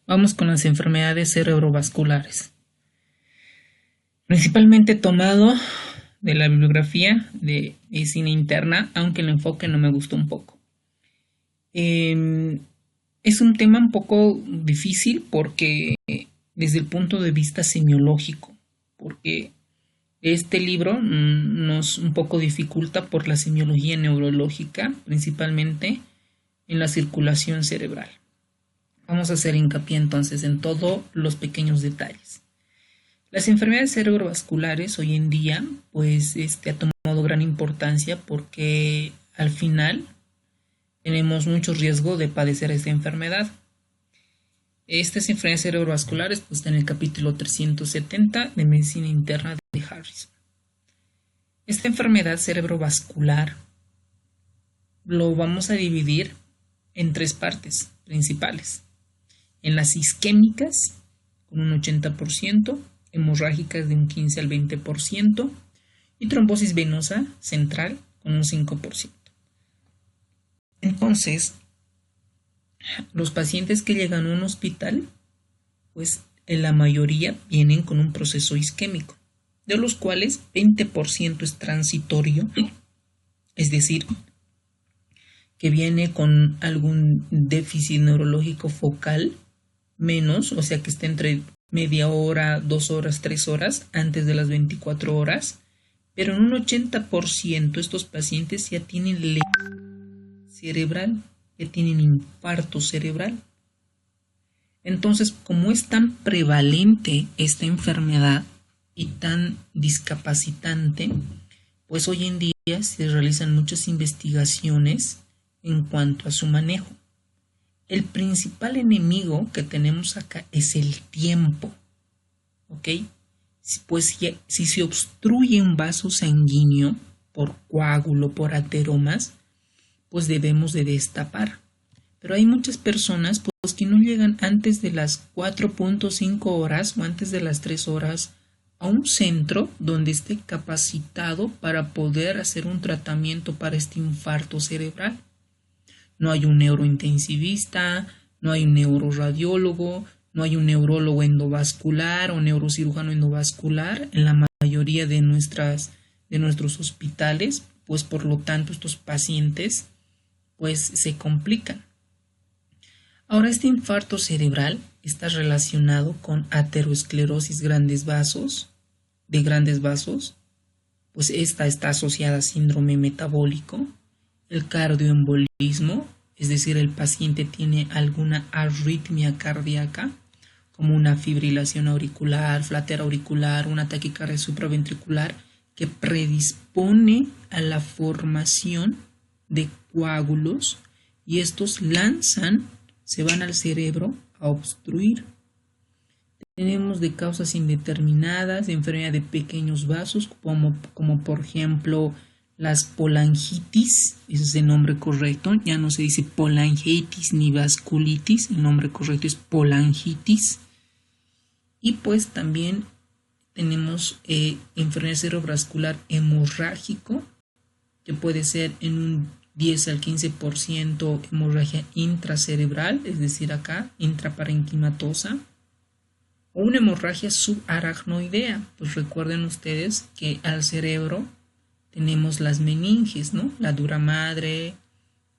Vamos con las enfermedades cerebrovasculares. Principalmente tomado de la bibliografía de medicina interna, aunque el enfoque no me gustó un poco. Es un tema un poco difícil porque desde el punto de vista semiológico, porque este libro nos un poco dificulta por la semiología neurológica, principalmente en la circulación cerebral. Vamos a hacer hincapié entonces en todos los pequeños detalles. Las enfermedades cerebrovasculares hoy en día pues ha tomado gran importancia porque al final tenemos mucho riesgo de padecer esta enfermedad. Estas enfermedades cerebrovasculares pues están en el capítulo 370 de Medicina Interna de Harrison. Esta enfermedad cerebrovascular lo vamos a dividir en tres partes principales. En las isquémicas, con un 80%, hemorrágicas de un 15 al 20% y trombosis venosa central con un 5%. Entonces, los pacientes que llegan a un hospital, pues en la mayoría vienen con un proceso isquémico, de los cuales 20% es transitorio, es decir, que viene con algún déficit neurológico focal menos, o sea que está entre media hora, 2 horas, 3 horas antes de las 24 horas, pero en un 80% estos pacientes ya tienen lesión cerebral, ya tienen infarto cerebral. Entonces, como es tan prevalente esta enfermedad y tan discapacitante, pues hoy en día se realizan muchas investigaciones en cuanto a su manejo. El principal enemigo que tenemos acá es el tiempo, ¿ok? Pues si se obstruye un vaso sanguíneo por coágulo, por ateromas, pues debemos de destapar. Pero hay muchas personas pues, que no llegan antes de las 4.5 horas o antes de las 3 horas a un centro donde esté capacitado para poder hacer un tratamiento para este infarto cerebral. No hay un neurointensivista, no hay un neuroradiólogo, no hay un neurólogo endovascular o neurocirujano endovascular en la mayoría de nuestros hospitales, pues por lo tanto estos pacientes pues se complican. Ahora, este infarto cerebral está relacionado con aterosclerosis de grandes vasos, pues esta está asociada a síndrome metabólico, el cardioembolismo, es decir, el paciente tiene alguna arritmia cardíaca, como una fibrilación auricular, flater auricular, una taquicardia supraventricular, que predispone a la formación de coágulos y estos se van al cerebro a obstruir. Tenemos de causas indeterminadas, de enfermedad de pequeños vasos, como por ejemplo las polangitis, ese es el nombre correcto, ya no se dice polangitis ni vasculitis, el nombre correcto es polangitis. Y pues también tenemos enfermedad cerebrovascular hemorrágico, que puede ser en un 10 al 15% hemorragia intracerebral, es decir, acá, intraparenquimatosa, o una hemorragia subaracnoidea. Pues recuerden ustedes que al cerebro tenemos las meninges, ¿no? La dura madre,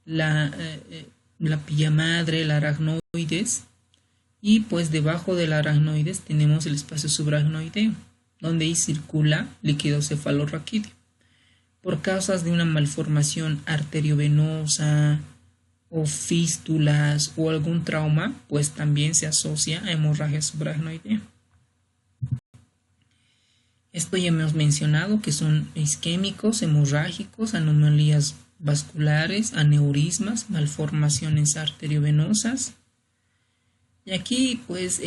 la pilla madre, la aracnoides, y pues debajo del aracnoides tenemos el espacio subaracnoideo, donde ahí circula líquido cefalorraquídeo. Por causas de una malformación arteriovenosa o fístulas o algún trauma, pues también se asocia a hemorragia subaracnoidea. Esto ya hemos mencionado que son isquémicos, hemorrágicos, anomalías vasculares, aneurismas, malformaciones arteriovenosas. Y aquí pues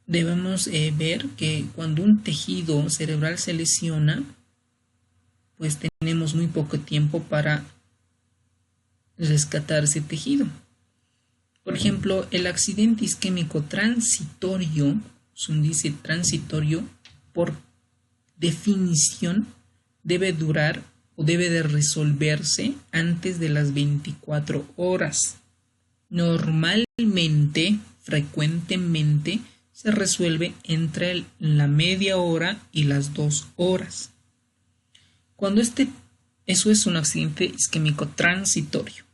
debemos ver que cuando un tejido cerebral se lesiona, pues tenemos muy poco tiempo para rescatar ese tejido. Por ejemplo, el accidente isquémico transitorio, se dice transitorio, por definición debe durar o debe de resolverse antes de las 24 horas. Normalmente, frecuentemente, se resuelve entre la media hora y las 2 horas. Eso es un accidente isquémico transitorio.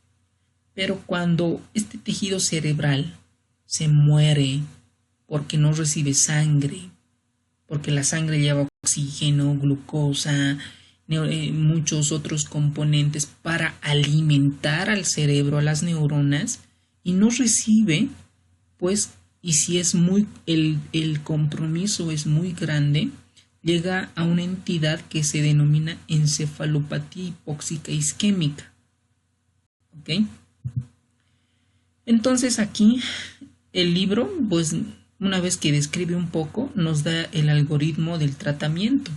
Pero cuando este tejido cerebral se muere porque no recibe sangre, porque la sangre lleva oxígeno, glucosa, muchos otros componentes para alimentar al cerebro, a las neuronas, y no recibe, pues, y si es el compromiso es muy grande, llega a una entidad que se denomina encefalopatía hipóxica isquémica. ¿Ok? Entonces aquí el libro, pues una vez que describe un poco, nos da el algoritmo del tratamiento.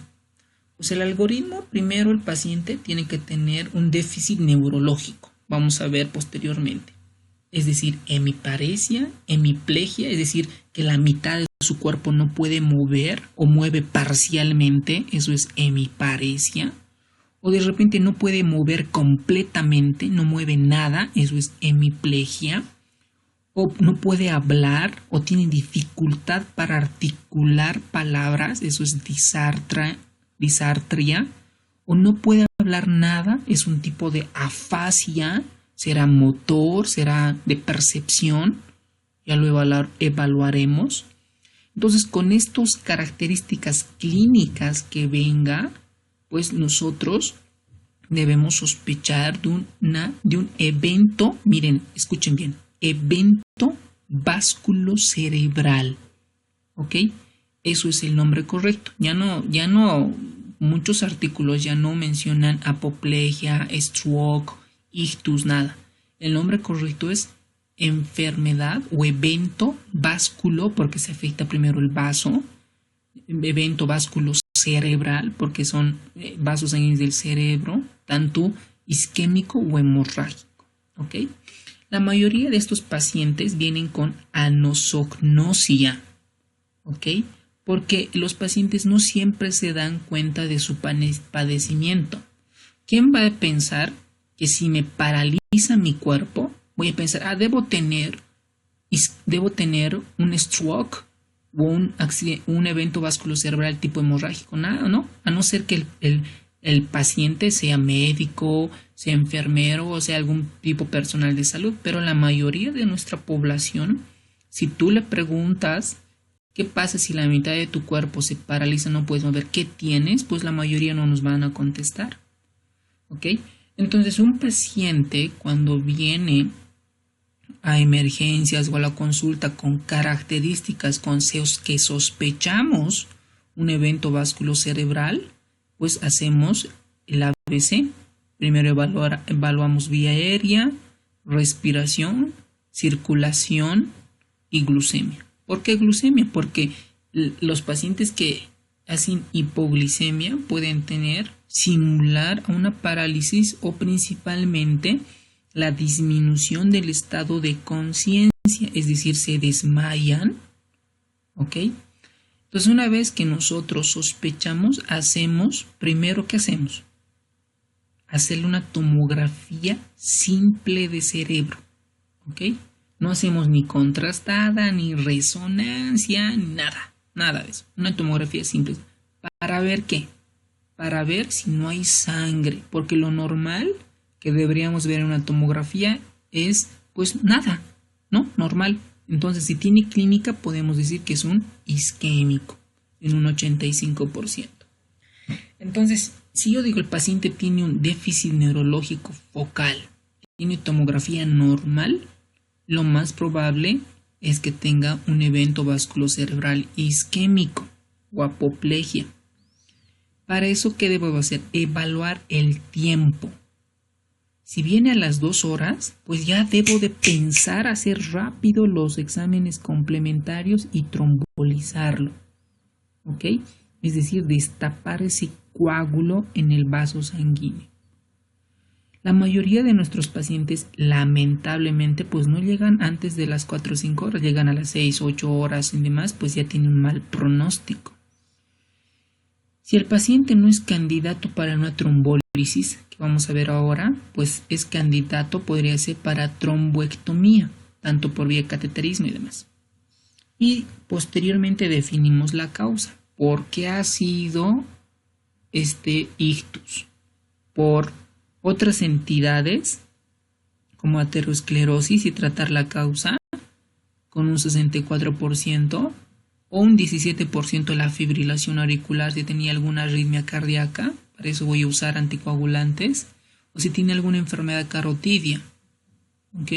Pues el algoritmo, primero el paciente tiene que tener un déficit neurológico, vamos a ver posteriormente. Es decir, hemiparesia, hemiplegia, es decir, que la mitad de su cuerpo no puede mover o mueve parcialmente, eso es hemiparesia. O de repente no puede mover completamente, no mueve nada, eso es hemiplegia. O no puede hablar o tiene dificultad para articular palabras, eso es disartria. O no puede hablar nada, es un tipo de afasia, será motor, será de percepción, ya lo evaluaremos. Entonces, con estas características clínicas que venga, pues nosotros debemos sospechar de un evento, miren, escuchen bien, evento vasculocerebral, ¿ok? Eso es el nombre correcto. Ya no, muchos artículos ya no mencionan apoplejia, stroke, ictus, nada. El nombre correcto es enfermedad o evento vasculo, porque se afecta primero el vaso, evento vasculocerebral, porque son vasos sanguíneos del cerebro, tanto isquémico o hemorrágico, ¿ok? La mayoría de estos pacientes vienen con anosognosia, ¿ok? Porque los pacientes no siempre se dan cuenta de su padecimiento. ¿Quién va a pensar que si me paraliza mi cuerpo, voy a pensar, debo tener un stroke o un evento vasculocerebral tipo hemorrágico? Nada, ¿no? A no ser que el paciente sea médico, sea enfermero o sea algún tipo personal de salud. Pero la mayoría de nuestra población, si tú le preguntas qué pasa si la mitad de tu cuerpo se paraliza, no puedes mover, ¿qué tienes? Pues la mayoría no nos van a contestar, ¿ok? Entonces un paciente cuando viene a emergencias o a la consulta con características que sospechamos un evento vasculocerebral, pues hacemos el ABC. Primero evaluamos vía aérea, respiración, circulación y glucemia. ¿Por qué glucemia? Porque los pacientes que hacen hipoglicemia pueden simular a una parálisis o principalmente la disminución del estado de conciencia, es decir, se desmayan, ¿ok? Entonces, una vez que nosotros sospechamos, primero, ¿qué hacemos? Hacerle una tomografía simple de cerebro, ¿ok? No hacemos ni contrastada, ni resonancia, ni nada de eso. Una tomografía simple. ¿Para ver qué? Para ver si no hay sangre, porque lo normal que deberíamos ver en una tomografía es, pues, nada, ¿no? Normal. Entonces, si tiene clínica, podemos decir que es un isquémico en un 85%. Entonces, si yo digo el paciente tiene un déficit neurológico focal, tiene tomografía normal, lo más probable es que tenga un evento vasculocerebral isquémico o apoplejia. Para eso, ¿qué debo hacer? Evaluar el tiempo. Si viene a las 2 horas, pues ya debo de pensar hacer rápido los exámenes complementarios y trombolizarlo, ¿ok? Es decir, destapar ese coágulo en el vaso sanguíneo. La mayoría de nuestros pacientes, lamentablemente, pues no llegan antes de las 4 o 5 horas, llegan a las 6, 8 horas y demás, pues ya tienen un mal pronóstico. Si el paciente no es candidato para una trombólisis, que vamos a ver ahora, pues es candidato, podría ser para tromboectomía. tanto por vía cateterismo y demás. Y posteriormente definimos la causa. ¿Por qué ha sido este ictus? Por otras entidades como aterosclerosis y tratar la causa con un 64% o un 17% la fibrilación auricular si tenía alguna arritmia cardíaca, para eso voy a usar anticoagulantes, o si tiene alguna enfermedad carotidia, ¿ok?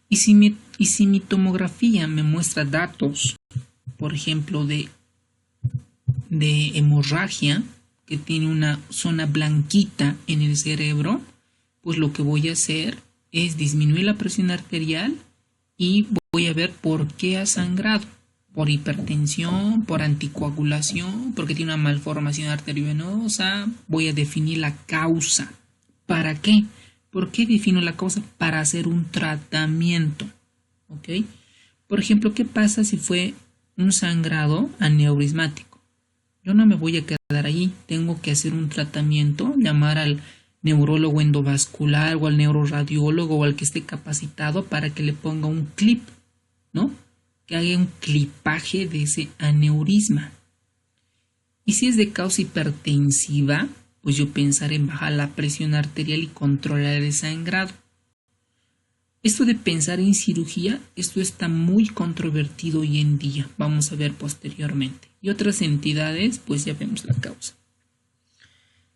Y si mi tomografía me muestra datos, por ejemplo, de hemorragia, que tiene una zona blanquita en el cerebro, pues lo que voy a hacer es disminuir la presión arterial y voy a ver por qué ha sangrado. Por hipertensión, por anticoagulación, porque tiene una malformación arteriovenosa. Voy a definir la causa. ¿Para qué? ¿Por qué defino la causa? Para hacer un tratamiento. ¿Ok? Por ejemplo, ¿qué pasa si fue un sangrado aneurismático? Yo no me voy a quedar allí. Tengo que hacer un tratamiento, llamar al neurólogo endovascular o al neuroradiólogo o al que esté capacitado para que le ponga un clip, ¿no? Que haga un clipaje de ese aneurisma. Y si es de causa hipertensiva, pues yo pensaré en bajar la presión arterial y controlar el sangrado. Esto de pensar en cirugía, esto está muy controvertido hoy en día. Vamos a ver posteriormente. Y otras entidades, pues ya vemos la causa.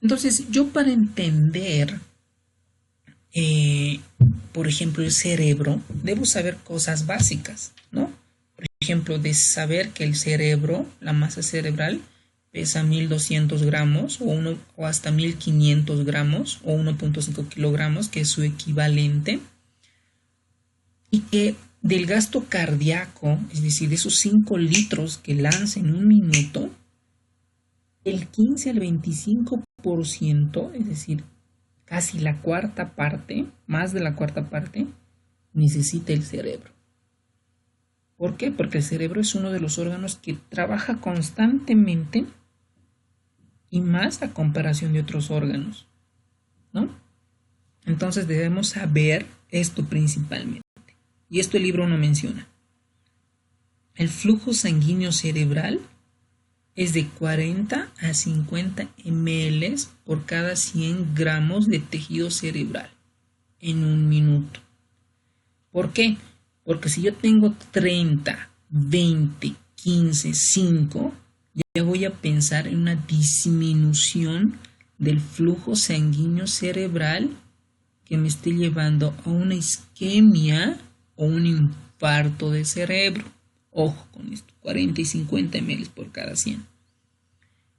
Entonces, yo para entender, por ejemplo, el cerebro, debo saber cosas básicas, ¿no? Por ejemplo, de saber que el cerebro, la masa cerebral, pesa 1200 gramos o hasta 1500 gramos o 1.5 kilogramos, que es su equivalente. Y que del gasto cardíaco, es decir, de esos 5 litros que lanza en un minuto, el 15 al 25%, es decir, casi la cuarta parte, más de la cuarta parte, necesita el cerebro. ¿Por qué? Porque el cerebro es uno de los órganos que trabaja constantemente y más a comparación de otros órganos, ¿no? Entonces debemos saber esto principalmente. Y esto el libro no menciona. El flujo sanguíneo cerebral es de 40 a 50 ml por cada 100 gramos de tejido cerebral en un minuto. ¿Por qué? Porque si yo tengo 30, 20, 15, 5, ya voy a pensar en una disminución del flujo sanguíneo cerebral que me esté llevando a una isquemia o un infarto de cerebro. Ojo con esto, 40 y 50 ml por cada 100.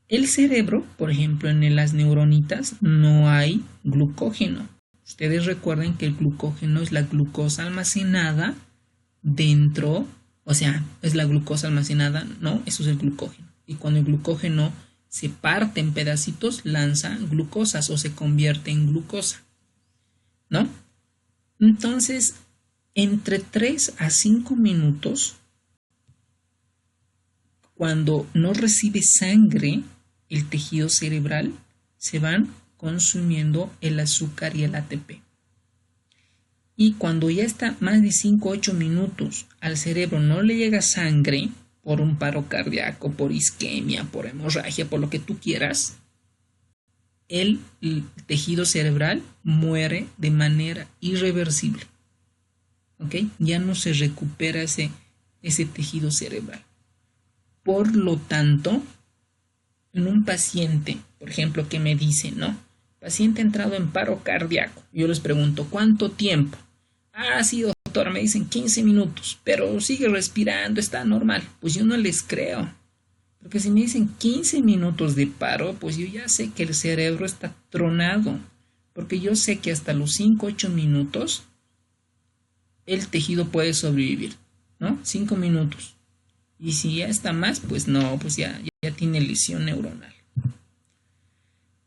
El cerebro, por ejemplo, en las neuronitas no hay glucógeno. Ustedes recuerden que el glucógeno es la glucosa almacenada dentro, o sea, es la glucosa almacenada, ¿no? Eso es el glucógeno. Y cuando el glucógeno se parte en pedacitos, lanza glucosas o se convierte en glucosa, ¿no? Entonces, entre 3 a 5 minutos, cuando no recibe sangre, el tejido cerebral, se van consumiendo el azúcar y el ATP. Y cuando ya está más de 5 o 8 minutos, al cerebro no le llega sangre por un paro cardíaco, por isquemia, por hemorragia, por lo que tú quieras, el tejido cerebral muere de manera irreversible. ¿Ok? Ya no se recupera ese tejido cerebral. Por lo tanto, en un paciente, por ejemplo, que me dice, ¿no? Paciente entrado en paro cardíaco. Yo les pregunto, ¿cuánto tiempo? Ah, sí, doctor, me dicen 15 minutos, pero sigue respirando, está normal. Pues yo no les creo. Porque si me dicen 15 minutos de paro, pues yo ya sé que el cerebro está tronado. Porque yo sé que hasta los 5 o 8 minutos el tejido puede sobrevivir, ¿no? 5 minutos. Y si ya está más, pues no, pues ya tiene lesión neuronal.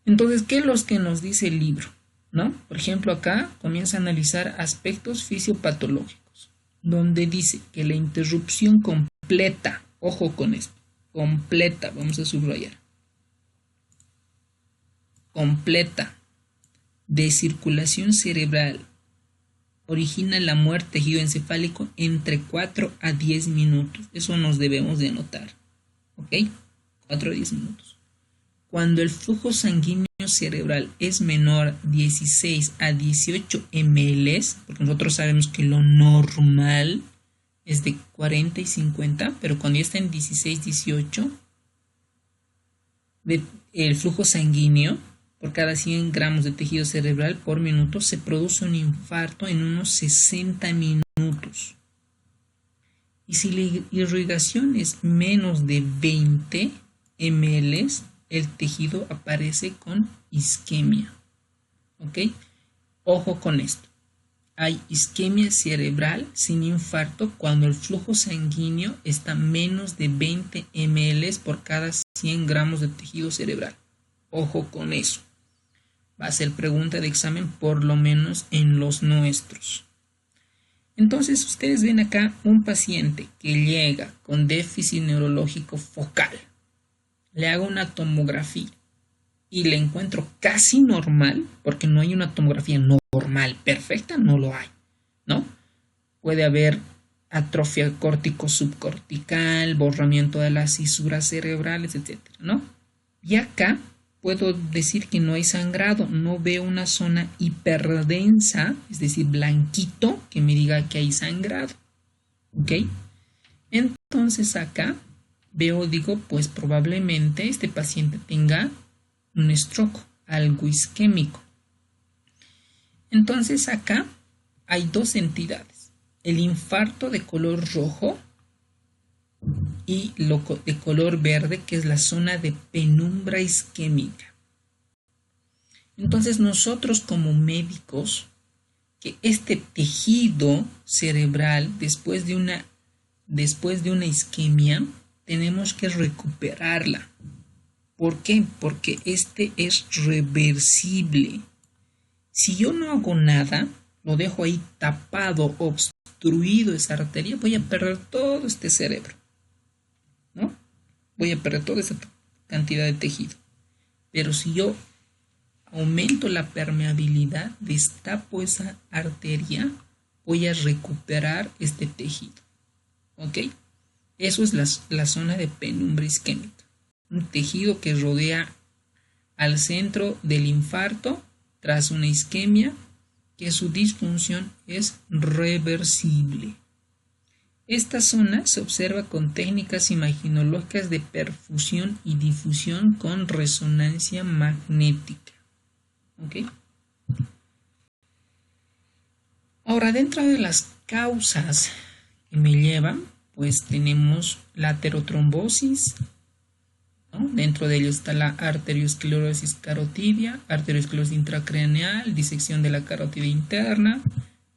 Entonces, ¿qué es lo que nos dice el libro? ¿No? Por ejemplo, acá comienza a analizar aspectos fisiopatológicos, donde dice que la interrupción completa, ojo con esto, completa, vamos a subrayar, completa de circulación cerebral origina la muerte del tejido encefálico entre 4 a 10 minutos. Eso nos debemos de anotar. ¿Ok? 4 a 10 minutos. Cuando el flujo sanguíneo cerebral es menor 16 a 18 ml, porque nosotros sabemos que lo normal es de 40 y 50, pero cuando ya está en 16, 18, el flujo sanguíneo por cada 100 gramos de tejido cerebral por minuto se produce un infarto en unos 60 minutos. Y si la irrigación es menos de 20 ml, el tejido aparece con isquemia. ¿Ok? Ojo con esto. Hay isquemia cerebral sin infarto cuando el flujo sanguíneo está menos de 20 ml por cada 100 gramos de tejido cerebral. Ojo con eso. Va a ser pregunta de examen por lo menos en los nuestros. Entonces ustedes ven acá un paciente que llega con déficit neurológico focal. Le hago una tomografía y le encuentro casi normal, porque no hay una tomografía normal, perfecta, no lo hay, ¿no? Puede haber atrofia córtico-subcortical, borramiento de las cisuras cerebrales, etcétera, ¿no? Y acá puedo decir que no hay sangrado, no veo una zona hiperdensa, es decir, blanquito, que me diga que hay sangrado, ¿ok? Entonces acá digo, pues probablemente este paciente tenga un stroke, algo isquémico. Entonces acá hay dos entidades, el infarto de color rojo y lo de color verde, que es la zona de penumbra isquémica. Entonces nosotros como médicos, que este tejido cerebral después de una isquemia, tenemos que recuperarla. ¿Por qué? Porque este es reversible. Si yo no hago nada, lo dejo ahí tapado, obstruido esa arteria, voy a perder todo este cerebro, ¿no? Voy a perder toda esa cantidad de tejido. Pero si yo aumento la permeabilidad, destapo esa arteria, voy a recuperar este tejido. ¿Ok? Eso es la zona de penumbra isquémica. Un tejido que rodea al centro del infarto tras una isquemia, que su disfunción es reversible. Esta zona se observa con técnicas imaginológicas de perfusión y difusión con resonancia magnética. ¿Ok? Ahora, dentro de las causas que me llevan, pues tenemos la aterotrombosis, ¿no? Dentro de ello está la arteriosclerosis carotidia, arteriosclerosis intracraneal, disección de la carótida interna,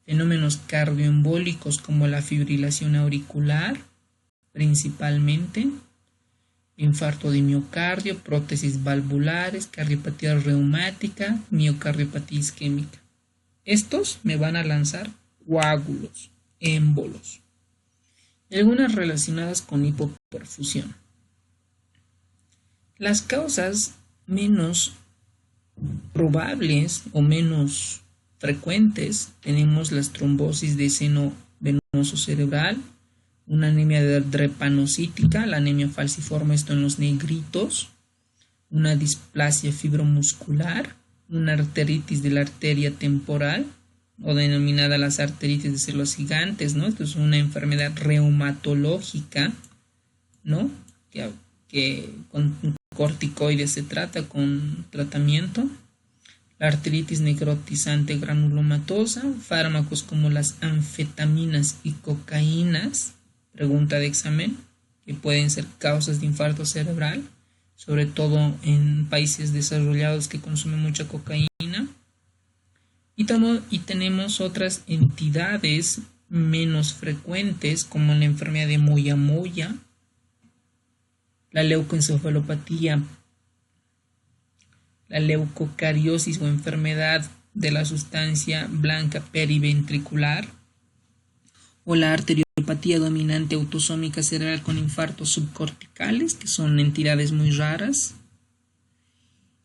fenómenos cardioembólicos como la fibrilación auricular, principalmente, infarto de miocardio, prótesis valvulares, cardiopatía reumática, miocardiopatía isquémica. Estos me van a lanzar coágulos, émbolos, y algunas relacionadas con hipoperfusión. Las causas menos probables o menos frecuentes tenemos las trombosis de seno venoso cerebral, una anemia drepanocítica, la anemia falciforme, esto en los negritos, una displasia fibromuscular, una arteritis de la arteria temporal, o denominada las arteritis de células gigantes, ¿no? Esto es una enfermedad reumatológica, ¿no? Que con corticoides se trata con tratamiento. La arteritis necrotizante granulomatosa, fármacos como las anfetaminas y cocaínas, pregunta de examen, que pueden ser causas de infarto cerebral, sobre todo en países desarrollados que consumen mucha cocaína. Y tenemos otras entidades menos frecuentes, como la enfermedad de Moyamoya, la leucoencefalopatía, la leucocariosis o enfermedad de la sustancia blanca periventricular, o la arteriopatía dominante autosómica cerebral con infartos subcorticales, que son entidades muy raras.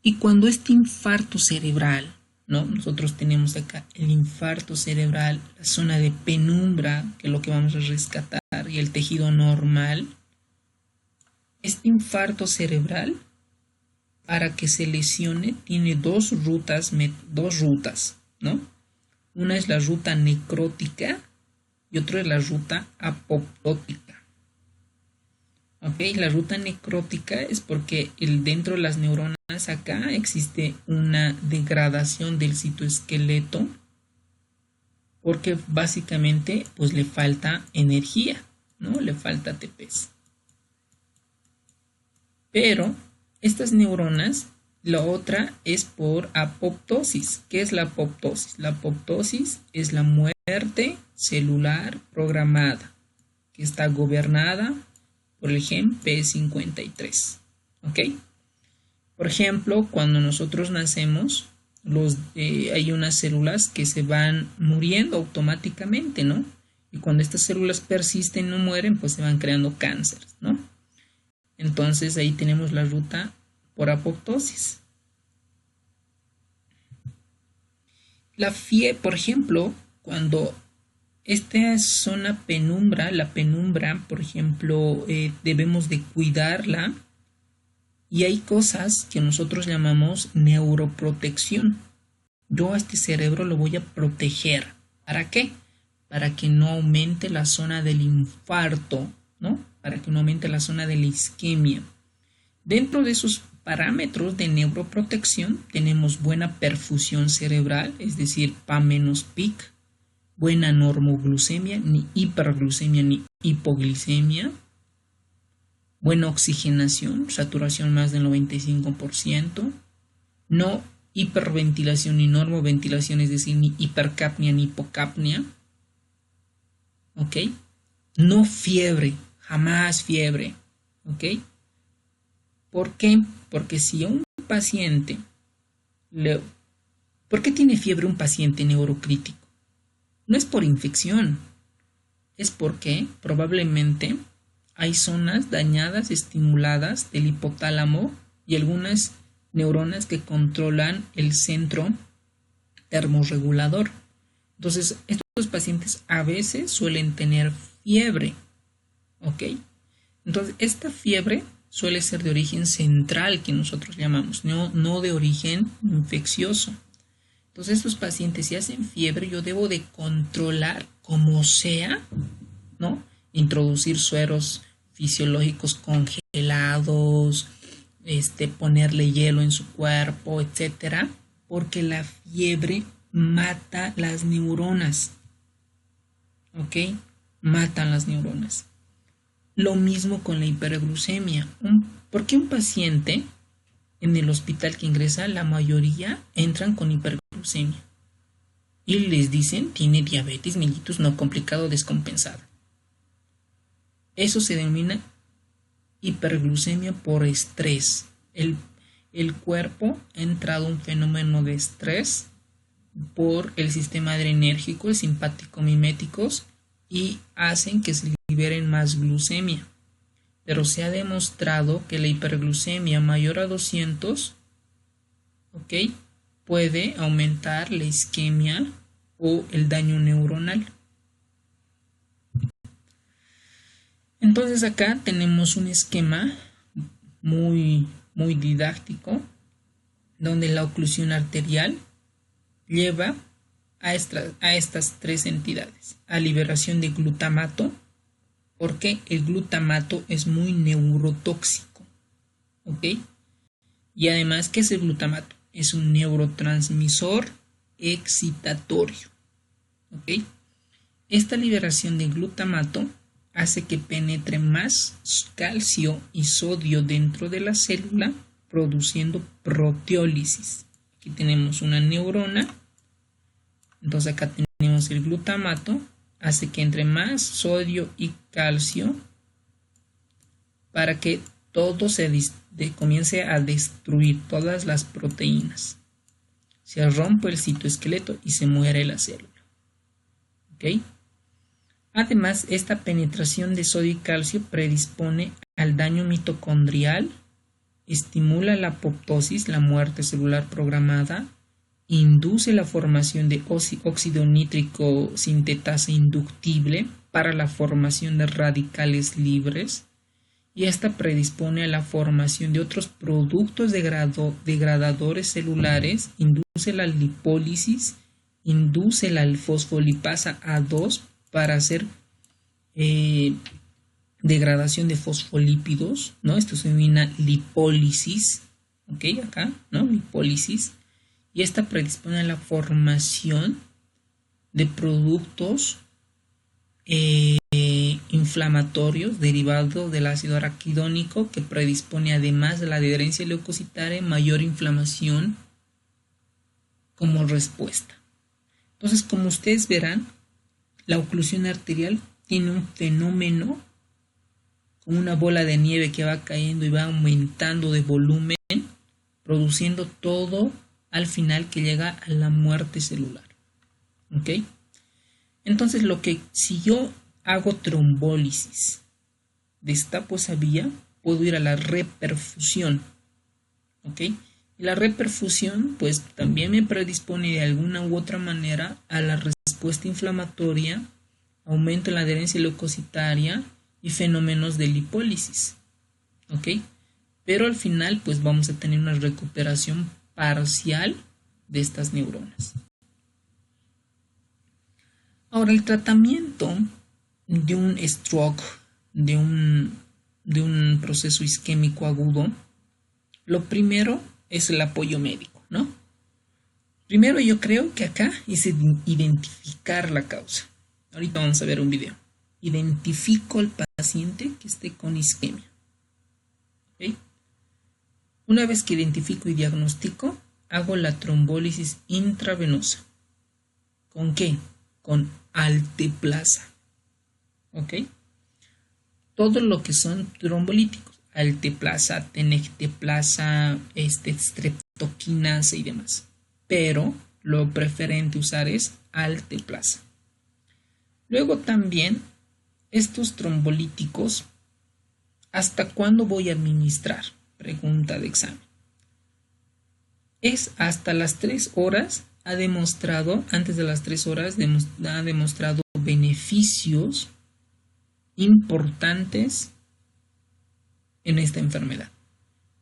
Y cuando este infarto cerebral, ¿no? Nosotros tenemos acá el infarto cerebral, la zona de penumbra, que es lo que vamos a rescatar, y el tejido normal. Este infarto cerebral, para que se lesione, tiene dos rutas, ¿no? Una es la ruta necrótica y otra es la ruta apoptótica. ¿Ok? La ruta necrótica es porque dentro de las neuronas acá existe una degradación del citoesqueleto porque básicamente pues le falta energía, ¿no? Le falta ATPs. Pero estas neuronas, la otra es por apoptosis. ¿Qué es la apoptosis? La apoptosis es la muerte celular programada, que está gobernada por el gen P53. ¿Ok? Por ejemplo, cuando nosotros nacemos, hay unas células que se van muriendo automáticamente, ¿no? Y cuando estas células persisten y no mueren, pues se van creando cánceres, ¿no? Entonces ahí tenemos la ruta por apoptosis. Por ejemplo, cuando esta zona penumbra, la penumbra, por ejemplo, debemos de cuidarla y hay cosas que nosotros llamamos neuroprotección. Yo a este cerebro lo voy a proteger. ¿Para qué? Para que no aumente la zona del infarto, ¿no? Para que no aumente la zona de la isquemia. Dentro de esos parámetros de neuroprotección tenemos buena perfusión cerebral, es decir, PA-PIC, buena normoglucemia, ni hiperglucemia ni hipoglicemia, buena oxigenación, saturación más del 95%, no hiperventilación ni normoventilación, es decir, ni hipercapnia ni hipocapnia, ¿ok? No fiebre, jamás fiebre, ¿ok? ¿Por qué? Porque si a un paciente ¿por qué tiene fiebre un paciente neurocrítico? No es por infección, es porque probablemente hay zonas dañadas, estimuladas del hipotálamo y algunas neuronas que controlan el centro termorregulador. Entonces, estos pacientes a veces suelen tener fiebre, ¿ok? Entonces, esta fiebre suele ser de origen central, que nosotros llamamos, no de origen infeccioso. Entonces, estos pacientes, si hacen fiebre, yo debo de controlar como sea, ¿no? Introducir sueros fisiológicos congelados, ponerle hielo en su cuerpo, etcétera, porque la fiebre mata las neuronas, ¿ok? Matan las neuronas. Lo mismo con la hiperglucemia. ¿Por qué un paciente en el hospital que ingresa, la mayoría entran con hiperglucemia? Y les dicen, tiene diabetes mellitus no complicado descompensada. Eso se denomina hiperglucemia por estrés. El cuerpo ha entrado en un fenómeno de estrés por el sistema adrenérgico, el simpático miméticos, y hacen que se liberen más glucemia. Pero se ha demostrado que la hiperglucemia mayor a 200, ¿ok?, puede aumentar la isquemia o el daño neuronal. Entonces acá tenemos un esquema muy didáctico donde la oclusión arterial lleva a estas tres entidades: a liberación de glutamato, porque el glutamato es muy neurotóxico, ¿ok? Y además, ¿qué es el glutamato? Es un neurotransmisor excitatorio, ¿ok? Esta liberación de glutamato hace que penetre más calcio y sodio dentro de la célula, produciendo proteólisis. Aquí tenemos una neurona, entonces acá tenemos el glutamato, hace que entre más sodio y calcio para que todo comience a destruir todas las proteínas. Se rompe el citoesqueleto y se muere la célula. ¿Ok? Además, esta penetración de sodio y calcio predispone al daño mitocondrial, estimula la apoptosis, la muerte celular programada, induce la formación de óxido nítrico sintetasa inductible para la formación de radicales libres, y esta predispone a la formación de otros productos degradadores celulares, induce la lipólisis, induce la fosfolipasa A2 para hacer degradación de fosfolípidos, ¿no? Esto se denomina lipólisis, ¿ok? Acá, ¿no? Lipólisis. Y esta predispone a la formación de productos inflamatorios derivados del ácido araquidónico, que predispone, además de la adherencia leucocitaria, mayor inflamación como respuesta. Entonces, como ustedes verán, la oclusión arterial tiene un fenómeno como una bola de nieve que va cayendo y va aumentando de volumen, produciendo todo al final que llega a la muerte celular. ¿Ok? Entonces, si yo hago trombólisis, destapo esa vía, puedo ir a la reperfusión. ¿Ok? Y la reperfusión, pues, también me predispone de alguna u otra manera a la respuesta inflamatoria, aumento en la adherencia leucocitaria y fenómenos de lipólisis. ¿Ok? Pero al final, pues, vamos a tener una recuperación parcial de estas neuronas. Ahora, el tratamiento de un stroke, de un proceso isquémico agudo, lo primero es el apoyo médico, ¿no? Primero, yo creo que acá es identificar la causa. Ahorita vamos a ver un video. Identifico al paciente que esté con isquemia. ¿Okay? Una vez que identifico y diagnostico, hago la trombólisis intravenosa. ¿Con qué? Con alteplasa. ¿Ok? Todo lo que son trombolíticos. Alteplasa, tenecteplasa, streptokinasa y demás. Pero lo preferente usar es alteplasa. Luego también, estos trombolíticos, ¿hasta cuándo voy a administrar? Pregunta de examen. Es hasta las 3 horas, antes de las 3 horas, ha demostrado beneficios importantes en esta enfermedad.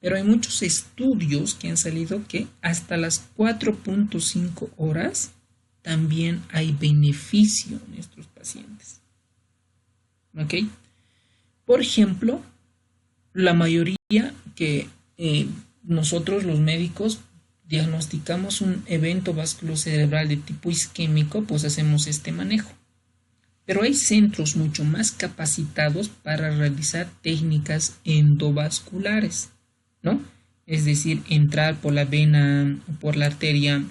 Pero hay muchos estudios que han salido que hasta las 4.5 horas también hay beneficio en estos pacientes. ¿Ok? Por ejemplo, la mayoría que nosotros los médicos diagnosticamos un evento vasculocerebral de tipo isquémico, pues hacemos este manejo. Pero hay centros mucho más capacitados para realizar técnicas endovasculares, ¿no? Es decir, entrar por la vena o por la arteria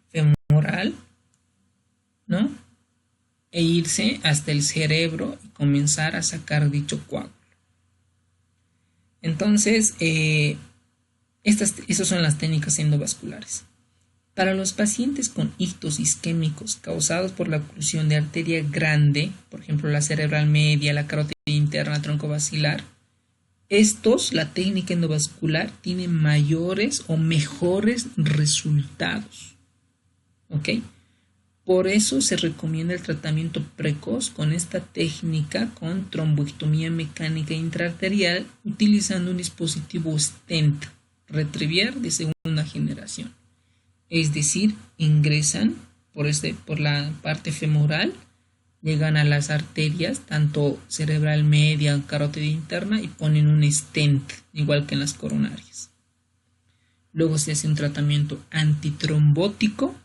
femoral, ¿no? E irse hasta el cerebro y comenzar a sacar dicho coágulo. Entonces, esas son las técnicas endovasculares. Para los pacientes con ictus isquémicos causados por la oclusión de arteria grande, por ejemplo la cerebral media, la carótida interna, troncobasilar, la técnica endovascular tiene mayores o mejores resultados. ¿Ok? Por eso se recomienda el tratamiento precoz con esta técnica con tromboectomía mecánica intraarterial utilizando un dispositivo stent Retrivier de segunda generación. Es decir, ingresan por la parte femoral, llegan a las arterias, tanto cerebral media, carótida interna, y ponen un stent, igual que en las coronarias. Luego se hace un tratamiento antitrombótico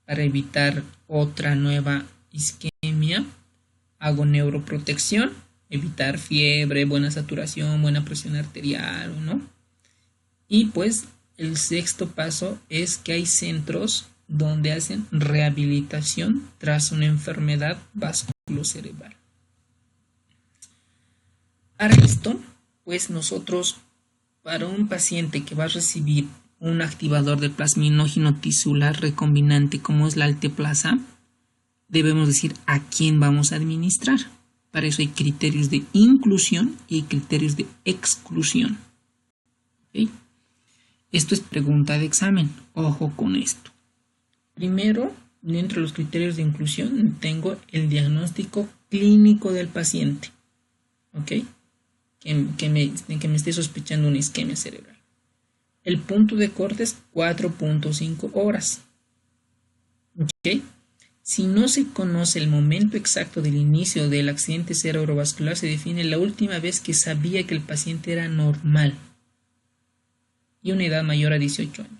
para evitar otra nueva isquemia. Hago neuroprotección, evitar fiebre, buena saturación, buena presión arterial, ¿no? Y pues el sexto paso es que hay centros donde hacen rehabilitación tras una enfermedad vasculocerebral. Para esto, pues nosotros, para un paciente que va a recibir un activador de plasminógeno tisular recombinante como es la alteplasa, debemos decir a quién vamos a administrar. Para eso hay criterios de inclusión y hay criterios de exclusión. ¿Okay? Esto es pregunta de examen. Ojo con esto. Primero, dentro de los criterios de inclusión, tengo el diagnóstico clínico del paciente, ¿ok? Que me esté sospechando una isquemia cerebral. El punto de corte es 4.5 horas, ¿ok? Si no se conoce el momento exacto del inicio del accidente cerebrovascular, se define la última vez que sabía que el paciente era normal y una edad mayor a 18 años.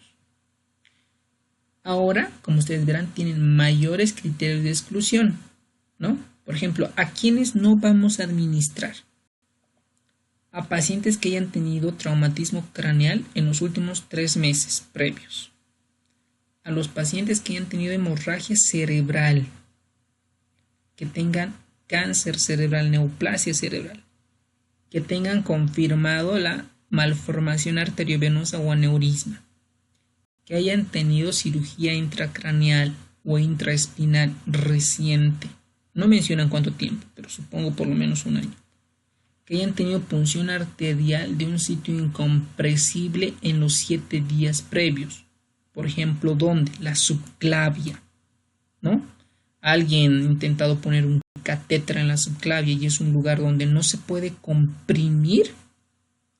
Ahora, como ustedes verán, tienen mayores criterios de exclusión, ¿no? Por ejemplo, ¿a quiénes no vamos a administrar? A pacientes que hayan tenido traumatismo craneal en los últimos 3 meses previos. A los pacientes que hayan tenido hemorragia cerebral, que tengan cáncer cerebral, neoplasia cerebral, que tengan confirmado la malformación arteriovenosa o aneurisma, que hayan tenido cirugía intracraneal o intraespinal reciente. No mencionan cuánto tiempo, pero supongo por lo menos un año. Que hayan tenido punción arterial de un sitio incompresible en los 7 días previos. Por ejemplo, ¿dónde? La subclavia, ¿no? Alguien ha intentado poner un catéter en la subclavia y es un lugar donde no se puede comprimir.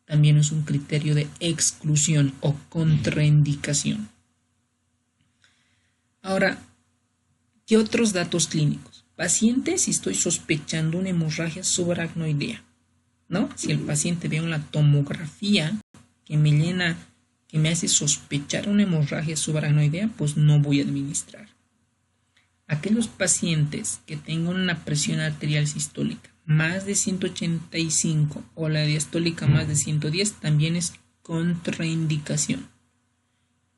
También es un criterio de exclusión o contraindicación. Ahora, ¿qué otros datos clínicos? Pacientes, si estoy sospechando una hemorragia subaracnoidea, ¿no? Si el paciente ve una tomografía que me hace sospechar una hemorragia subaracnoidea, pues no voy a administrar. Aquellos pacientes que tengan una presión arterial sistólica más de 185 o la diastólica más de 110 también es contraindicación.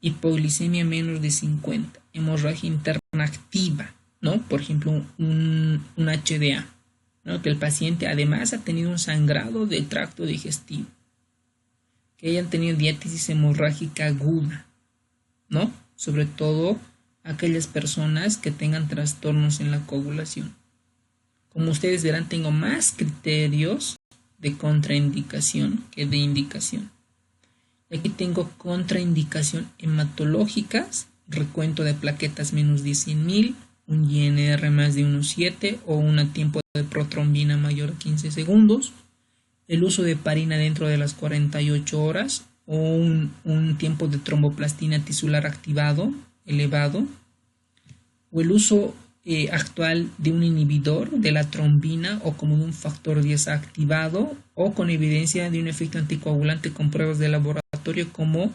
Hipoglicemia menos de 50, hemorragia interna activa, ¿no? Por ejemplo, un HDA, ¿no? Que el paciente además ha tenido un sangrado del tracto digestivo, que hayan tenido diátesis hemorrágica aguda, ¿no? Sobre todo aquellas personas que tengan trastornos en la coagulación. Como ustedes verán, tengo más criterios de contraindicación que de indicación. Aquí tengo contraindicación hematológicas, recuento de plaquetas menos de 100.000, un INR más de 1.7 o un tiempo de protrombina mayor a 15 segundos, el uso de heparina dentro de las 48 horas o un tiempo de tromboplastina tisular activado elevado, o el uso actual de un inhibidor de la trombina o como un factor 10 activado o con evidencia de un efecto anticoagulante con pruebas de laboratorio como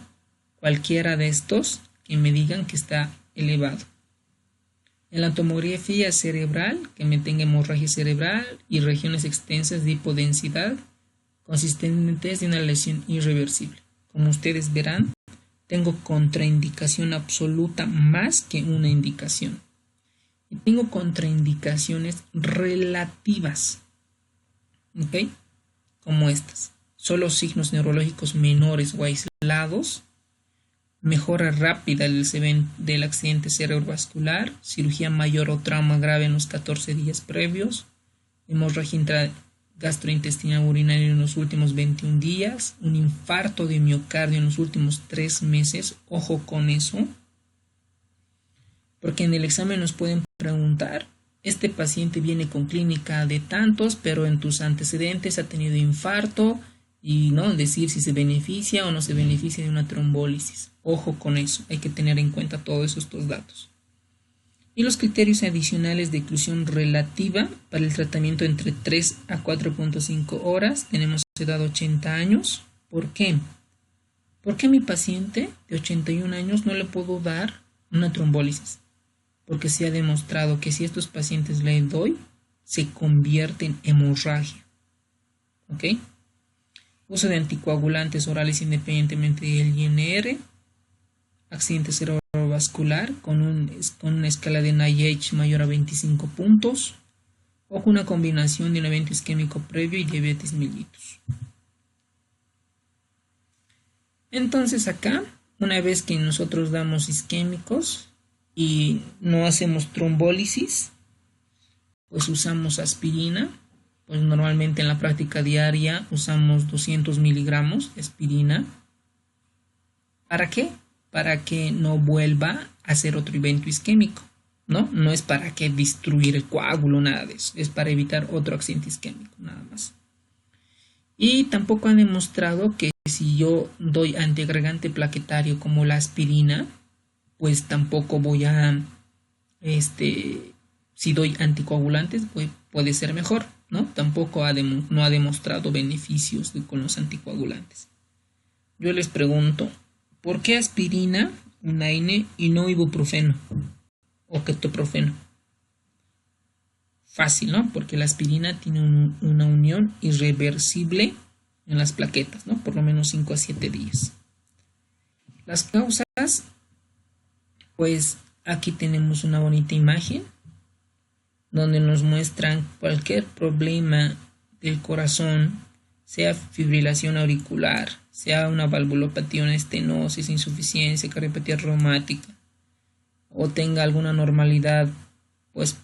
cualquiera de estos que me digan que está elevado. En la tomografía cerebral, que me tenga hemorragia cerebral y regiones extensas de hipodensidad consistentes de una lesión irreversible. Como ustedes verán, tengo contraindicación absoluta más que una indicación. Y tengo contraindicaciones relativas, ¿ok? Como estas. Solo signos neurológicos menores o aislados, mejora rápida del accidente cerebrovascular, cirugía mayor o trauma grave en los 14 días previos, hemorragia gastrointestinal urinaria en los últimos 21 días, un infarto de miocardio en los últimos 3 meses, ojo con eso, porque en el examen nos pueden preguntar, este paciente viene con clínica de tantos, pero en tus antecedentes ha tenido infarto y no decir si se beneficia o no se beneficia de una trombólisis. Ojo con eso, hay que tener en cuenta todos estos datos. Y los criterios adicionales de inclusión relativa para el tratamiento entre 3 a 4.5 horas. Tenemos edad 80 años. ¿Por qué? Porque a mi paciente de 81 años no le puedo dar una trombólisis. Porque se ha demostrado que si a estos pacientes le doy, se convierte en hemorragia. ¿Ok? Uso de anticoagulantes orales independientemente del INR. Accidente cerebrovascular con una escala de NIH mayor a 25 puntos. O con una combinación de un evento isquémico previo y diabetes mellitus. Entonces acá, una vez que nosotros damos isquémicos y no hacemos trombólisis, pues usamos aspirina. Pues normalmente en la práctica diaria usamos 200 miligramos de aspirina. ¿Para qué? Para que no vuelva hacer otro evento isquémico, ¿no? No es para que destruir el coágulo, nada de eso. Es para evitar otro accidente isquémico, nada más. Y tampoco han demostrado que si yo doy antiagregante plaquetario como la aspirina, pues tampoco voy a, si doy anticoagulantes, pues puede ser mejor, ¿no? Tampoco no ha demostrado beneficios con los anticoagulantes. Yo les pregunto, ¿por qué aspirina, Unaine, y no ibuprofeno o ketoprofeno? Fácil, ¿no? Porque la aspirina tiene una unión irreversible en las plaquetas, ¿no? Por lo menos 5 a 7 días. Las causas, pues aquí tenemos una bonita imagen donde nos muestran cualquier problema del corazón, sea fibrilación auricular, sea una valvulopatía, una estenosis, insuficiencia, cardiopatía reumática, o tenga alguna anormalidad, pues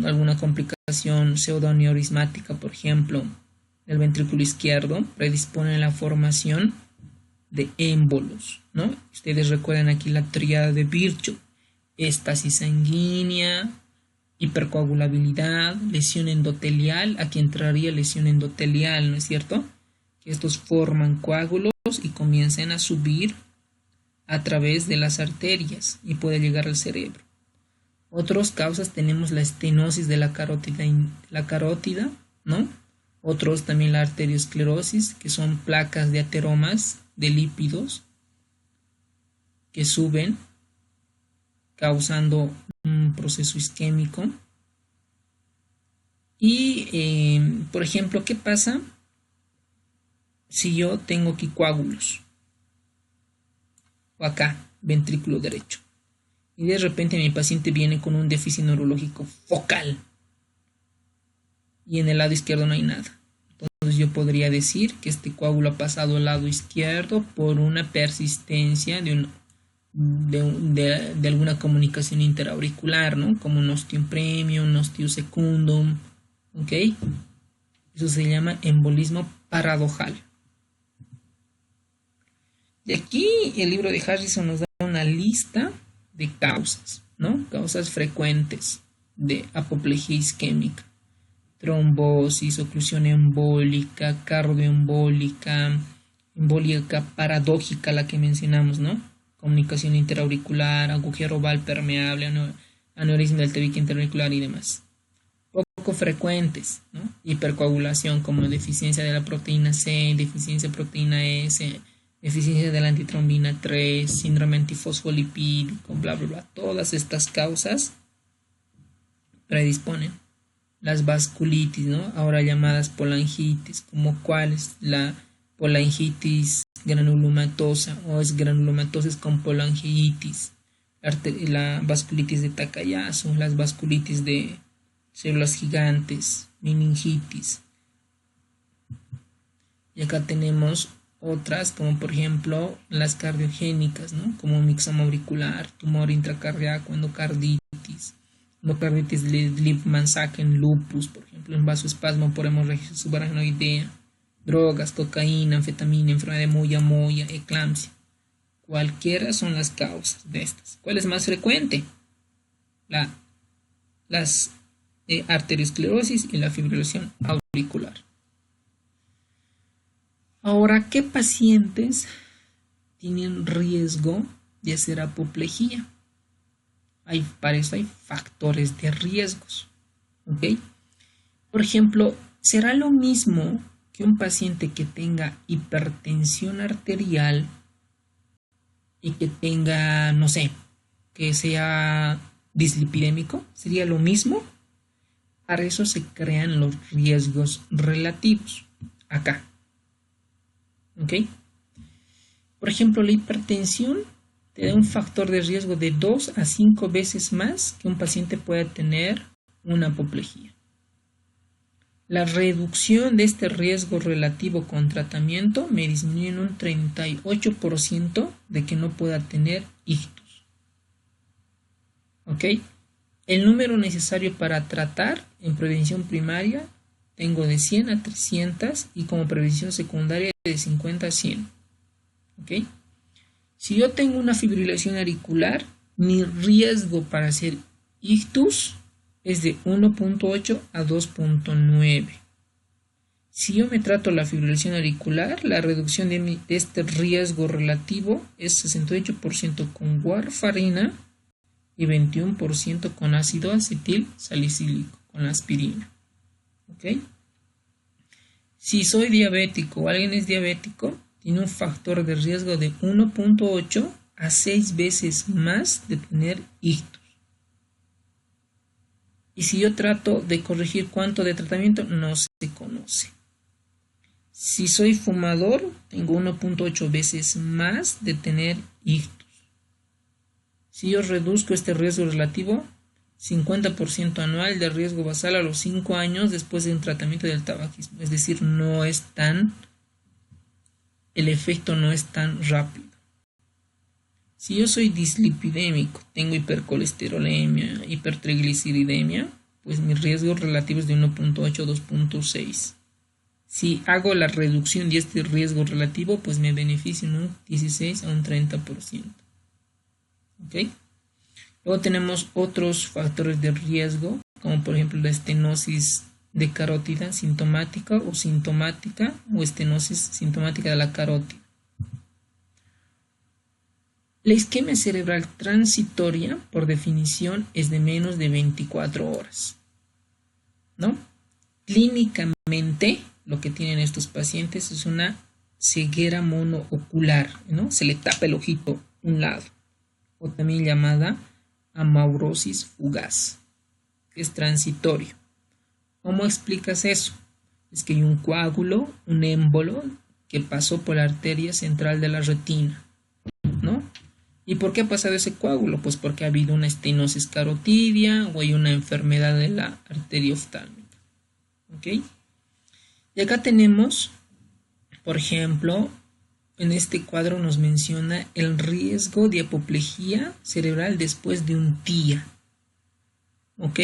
alguna complicación pseudoaneurismática, por ejemplo, del ventrículo izquierdo, predispone a la formación de émbolos, ¿no? Ustedes recuerdan aquí la tríada de Virchow: éstasis sanguínea, hipercoagulabilidad, lesión endotelial. Aquí entraría lesión endotelial, ¿no es cierto? Que estos forman coágulos y comienzan a subir a través de las arterias y puede llegar al cerebro. Otras causas tenemos la estenosis de la carótida, ¿no? Otros también la arteriosclerosis, que son placas de ateromas de lípidos que suben causando un proceso isquémico. Y, por ejemplo, ¿qué pasa si yo tengo aquí coágulos? O acá, ventrículo derecho. Y de repente mi paciente viene con un déficit neurológico focal. Y en el lado izquierdo no hay nada. Entonces yo podría decir que este coágulo ha pasado al lado izquierdo por una persistencia de alguna comunicación interauricular, ¿no? Como un ostium premium, un ostium secundum, ¿ok? Eso se llama embolismo paradojal. Y aquí el libro de Harrison nos da una lista de causas, ¿no? Causas frecuentes de apoplejía isquémica: trombosis, oclusión embólica, cardioembólica, embólica paradójica, la que mencionamos, ¿no? Comunicación interauricular, agujero oval permeable, aneurisma del tabique interauricular y demás. Poco frecuentes, ¿no? Hipercoagulación, como deficiencia de la proteína C, deficiencia de proteína S, deficiencia de la antitrombina 3, síndrome antifosfolipídico, bla, bla, bla. Todas estas causas predisponen. Las vasculitis, ¿no? Ahora llamadas polangitis, como cuáles: la polangitis granulomatosa o es granulomatosis con polangitis, la vasculitis de Takayasu, las vasculitis de células gigantes, meningitis. Y acá tenemos otras, como por ejemplo las cardiogénicas, ¿no? Como mixoma auricular, tumor intracardíaco, endocarditis, endocarditis de Lippmann-Sacken, lupus, por ejemplo, en vasoespasmo por hemorragia subaracnoidea, drogas, cocaína, anfetamina, enfermedad de Moya, eclampsia. Cualquiera son las causas de estas. ¿Cuál es más frecuente? Las arteriosclerosis y la fibrilación auricular. Ahora, ¿qué pacientes tienen riesgo de hacer apoplejía? Para eso hay factores de riesgos, ¿ok? Por ejemplo, ¿será lo mismo que un paciente que tenga hipertensión arterial y que tenga, no sé, que sea dislipidémico? ¿Sería lo mismo? Para eso se crean los riesgos relativos acá, ¿ok? Por ejemplo, la hipertensión te da un factor de riesgo de 2 a 5 veces más que un paciente pueda tener una apoplejía. La reducción de este riesgo relativo con tratamiento me disminuye en un 38% de que no pueda tener ictus. ¿Ok? El número necesario para tratar en prevención primaria tengo de 100 a 300 y como prevención secundaria de 50 a 100. ¿Ok? Si yo tengo una fibrilación auricular, mi riesgo para hacer ictus es de 1.8 a 2.9. Si yo me trato la fibrilación auricular, la reducción de este riesgo relativo es 68% con warfarina y 21% con ácido acetil salicílico, con la aspirina. ¿Ok? Si soy diabético o alguien es diabético, tiene un factor de riesgo de 1.8 a 6 veces más de tener ictus. Y si yo trato de corregir cuánto de tratamiento, no se conoce. Si soy fumador, tengo 1.8 veces más de tener ictus. Si yo reduzco este riesgo relativo, 50% anual de riesgo basal a los 5 años después de un tratamiento del tabaquismo. Es decir, el efecto no es tan rápido. Si yo soy dislipidémico, tengo hipercolesterolemia, hipertrigliceridemia, pues mi riesgo relativo es de 1.8 a 2.6. Si hago la reducción de este riesgo relativo, pues me beneficio en un 16 a un 30%. ¿Ok? Luego tenemos otros factores de riesgo, como por ejemplo la estenosis de carótida sintomática o estenosis sintomática de la carótida. La isquemia cerebral transitoria, por definición, es de menos de 24 horas, ¿no? Clínicamente, lo que tienen estos pacientes es una ceguera monoocular, ¿no? Se le tapa el ojito un lado, o también llamada amaurosis fugaz, que es transitorio. ¿Cómo explicas eso? Es que hay un coágulo, un émbolo, que pasó por la arteria central de la retina, ¿no? ¿Y por qué ha pasado ese coágulo? Pues porque ha habido una estenosis carotidia o hay una enfermedad de la arteria oftálmica. ¿Ok? Y acá tenemos, por ejemplo, en este cuadro nos menciona el riesgo de apoplejía cerebral después de un TIA. ¿Ok?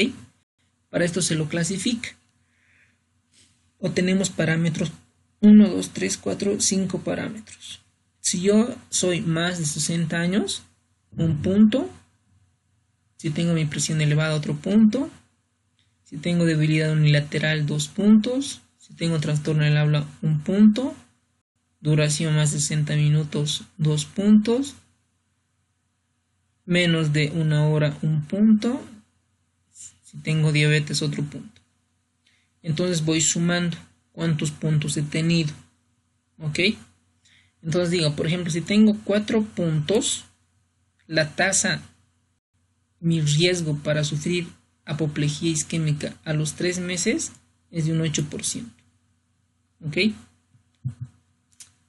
Para esto se lo clasifica. O tenemos parámetros 1, 2, 3, 4, 5 parámetros. Si yo soy más de 60 años, un punto. Si tengo mi presión elevada, otro punto. Si tengo debilidad unilateral, 2 puntos. Si tengo trastorno del habla, 1 punto. Duración más de 60 minutos, 2 puntos. Menos de 1 hora, 1 punto. Si tengo diabetes, otro punto. Entonces voy sumando cuántos puntos he tenido. ¿Ok? Entonces digo, por ejemplo, si tengo 4 puntos, la tasa, mi riesgo para sufrir apoplejía isquémica a los 3 meses es de un 8%. ¿Ok?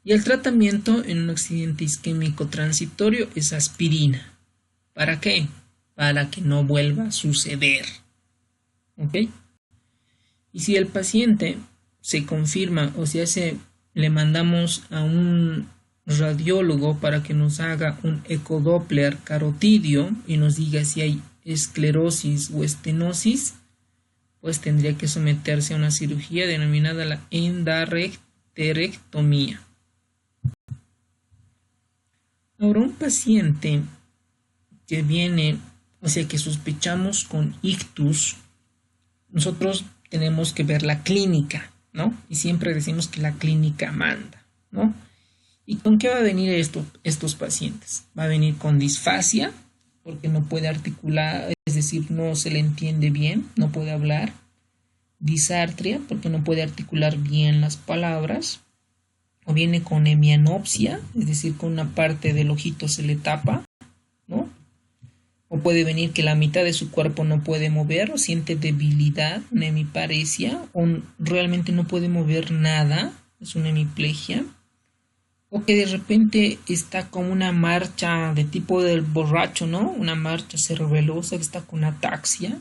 Y el tratamiento en un accidente isquémico transitorio es aspirina. ¿Para qué? Para que no vuelva a suceder. ¿Ok? Y si el paciente se confirma o le mandamos a un radiólogo para que nos haga un ecodoppler carotidio y nos diga si hay esclerosis o estenosis, pues tendría que someterse a una cirugía denominada la endarterectomía. Ahora, un paciente que viene, o sea, que sospechamos con ictus, nosotros tenemos que ver la clínica, ¿no? Y siempre decimos que la clínica manda, ¿no? ¿Y con qué va a venir estos pacientes? Va a venir con disfasia, porque no puede articular, es decir, no se le entiende bien, no puede hablar. Disartria, porque no puede articular bien las palabras. O viene con hemianopsia, es decir, con una parte del ojito se le tapa, ¿no? O puede venir que la mitad de su cuerpo no puede mover, o siente debilidad, una hemiparesia, o realmente no puede mover nada, es una hemiplegia. O que de repente está con una marcha de tipo del borracho, ¿no? Una marcha cerebelosa, que está con ataxia.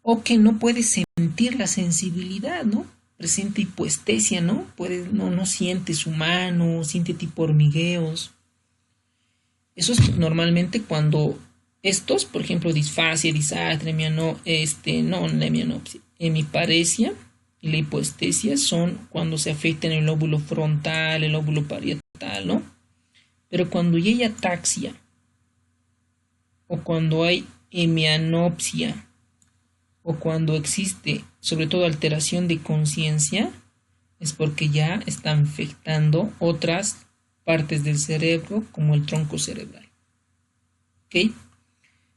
O que no puede sentir la sensibilidad, ¿no? Presenta hipoestesia, ¿no? No siente su mano, siente tipo hormigueos. Eso es normalmente cuando estos, por ejemplo, disfasia, disartria, hemiparesia y la hipoestesia son cuando se afectan el lóbulo frontal, el lóbulo parietal, ¿no? Pero cuando ya hay ataxia o cuando hay hemianopsia, o cuando existe sobre todo alteración de conciencia, es porque ya están afectando otras partes del cerebro como el tronco cerebral. ¿Ok?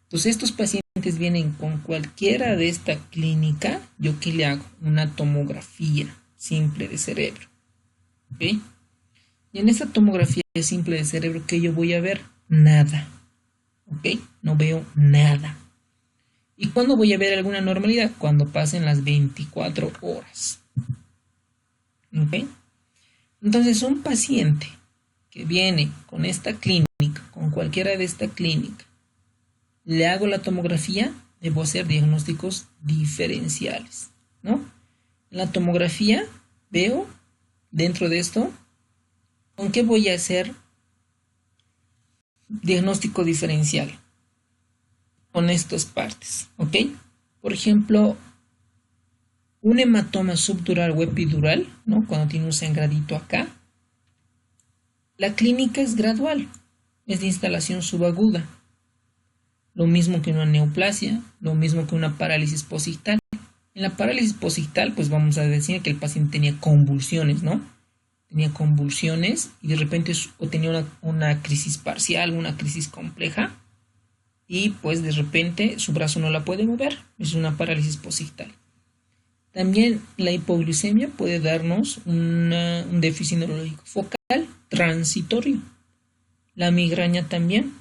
Entonces estos pacientes vienen con cualquiera de esta clínica. ¿Yo qué le hago? Una tomografía simple de cerebro. ¿Ok? Y en esta tomografía simple de cerebro, ¿qué yo voy a ver? Nada. ¿Ok? No veo nada. ¿Y cuándo voy a ver alguna normalidad? Cuando pasen las 24 horas. ¿Ok? Entonces un paciente que viene con esta clínica, con cualquiera de esta clínica, le hago la tomografía, debo hacer diagnósticos diferenciales, ¿no? En la tomografía veo dentro de esto con qué voy a hacer diagnóstico diferencial con estas partes, ¿ok? Por ejemplo, un hematoma subdural o epidural, ¿no? Cuando tiene un sangradito acá, la clínica es gradual, es de instalación subaguda. Lo mismo que una neoplasia, lo mismo que una parálisis posictal. En la parálisis posictal, pues vamos a decir que el paciente tenía convulsiones, ¿no? Tenía convulsiones y de repente o tenía una crisis parcial, una crisis compleja, y pues de repente su brazo no la puede mover. Es una parálisis posictal. También la hipoglucemia puede darnos un déficit neurológico focal transitorio. La migraña también.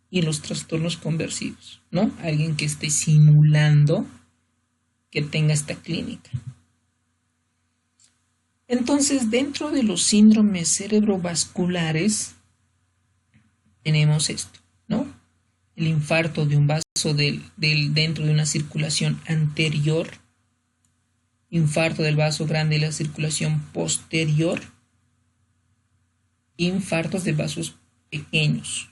Y los trastornos conversivos, ¿no? Alguien que esté simulando que tenga esta clínica. Entonces, dentro de los síndromes cerebrovasculares tenemos esto, ¿no? El infarto de un vaso dentro de una circulación anterior, infarto del vaso grande de la circulación posterior, infartos de vasos pequeños,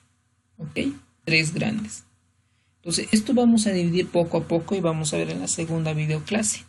¿ok? 3 grandes. Entonces, esto vamos a dividir poco a poco y vamos a ver en la segunda videoclase.